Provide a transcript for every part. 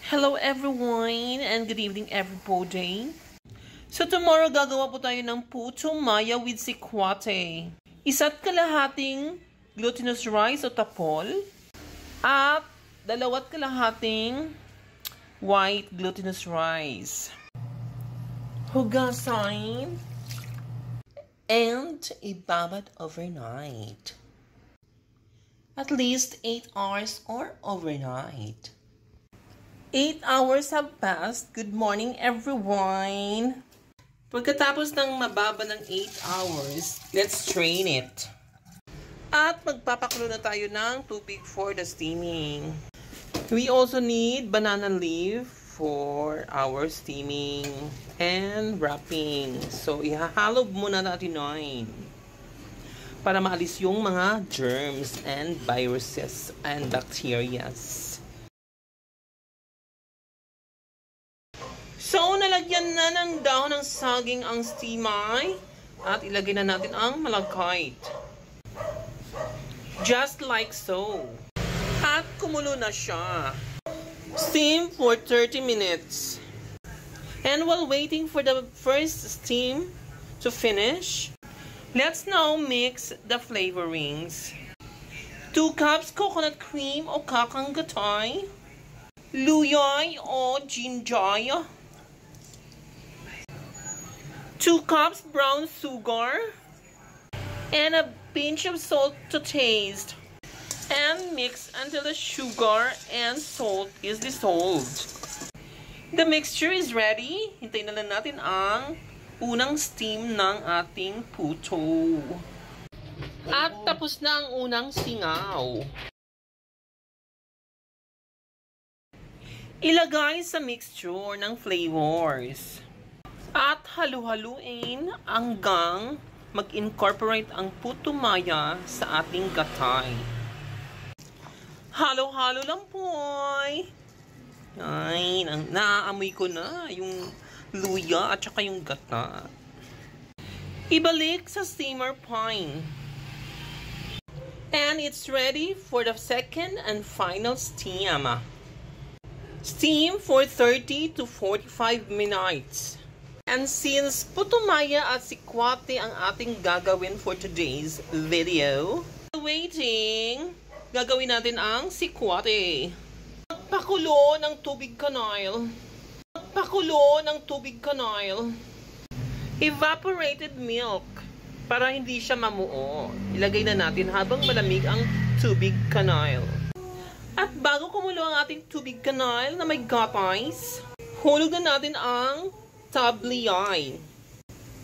Hello everyone and good evening everybody. So tomorrow gagawa po tayo ng puto maya with sikwate. Isa't kalahating glutinous rice o tapol at dalawat kalahating white glutinous rice. Hugasan and ibabad overnight. At least 8 hours or overnight. 8 hours have passed. Good morning, everyone. Pagkatapos ng mababa ng 8 hours, let's strain it. At magpapakulo na tayo ng tubig for the steaming. We also need banana leaf for our steaming and wrapping. So, ihahalo muna natin yun para maalis yung mga germs and viruses and bacteria. So, nalagyan na ng dahon ng saging ang steamay at ilagay na natin ang malagkit. Just like so. At kumulo na siya. Steam for 30 minutes. And while waiting for the first steam to finish, let's now mix the flavorings. 2 cups coconut cream o kakang gatay, luyay o ginjay, 2 cups brown sugar, and a pinch of salt to taste. And mix until the sugar and salt is dissolved. The mixture is ready. Hintayin na lang natin ang unang steam ng ating puto. At tapos na ang unang singaw. Ilagay sa mixture ng flavors. At halu-haluin hanggang mag-incorporate ang puto maya sa ating gatay. Halo-halo lang po. Ay, naaamoy ko na yung luya at saka yung gata. Ibalik sa steamer pan. And it's ready for the second and final steam. Steam for 30 to 45 minutes. And since puto maya at sikwate ang ating gagawin for today's video, waiting, gagawin natin ang sikwate. Magpakulo ng tubig kanail. Magpakulo ng tubig kanail. Evaporated milk para hindi siya mamuo. Ilagay na natin habang malamig ang tubig kanail. At bago kumulo ang ating tubig kanail na may gatays, hulog na natin ang tabliyay.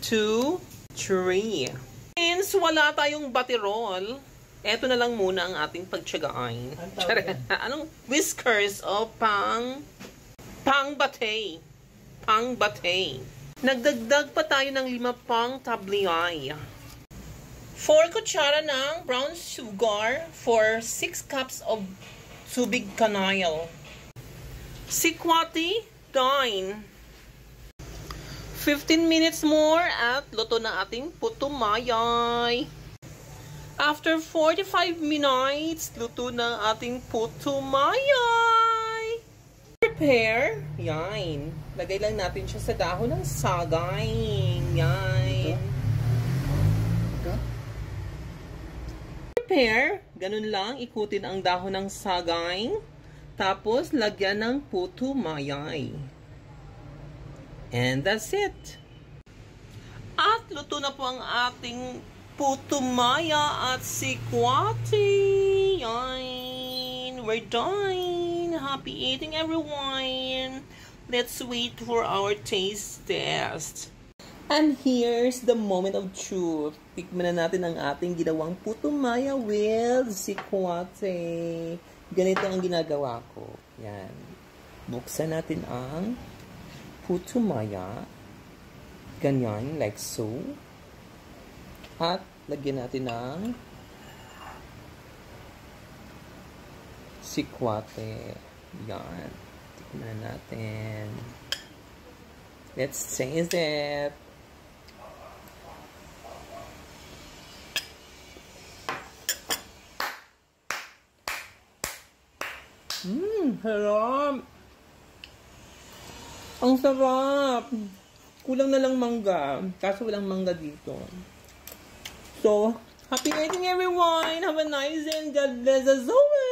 2, 3. Since wala tayong baterol, eto na lang muna ang ating pagtsagaan. Anong whiskers o pang-bate. Pang-bate. Nagdagdag pa tayo ng 5 pang tabliyay. 4 kutsara ng brown sugar for 6 cups of tubig kanail. Sikwate, 9. 15 minutes more at luto na ating puto mayay. After 45 minutes, luto na ating puto mayay. Prepare. Yan. Lagay lang natin siya sa dahon ng sagay. Yan. Prepare. Ganun lang. Ikutin ang dahon ng sagay. Tapos, lagyan ng puto mayay. And that's it. At luto na po ang ating puto maya at sikwate. Yan. We're done. Happy eating, everyone. Let's wait for our taste test. And here's the moment of truth. Tikman na natin ang ating ginawang puto maya with sikwate. Ganito ang ginagawa ko. Yan. Buksan natin ang puto maya. Ganyan, like so. At lagyan natin ng sikwate. Yan. Tikman natin. Let's taste it. Harap. Ang sarap. Kulang na lang mangga. Kaso walang mangga dito. So, happy eating everyone. Have a nice day and God bless us always.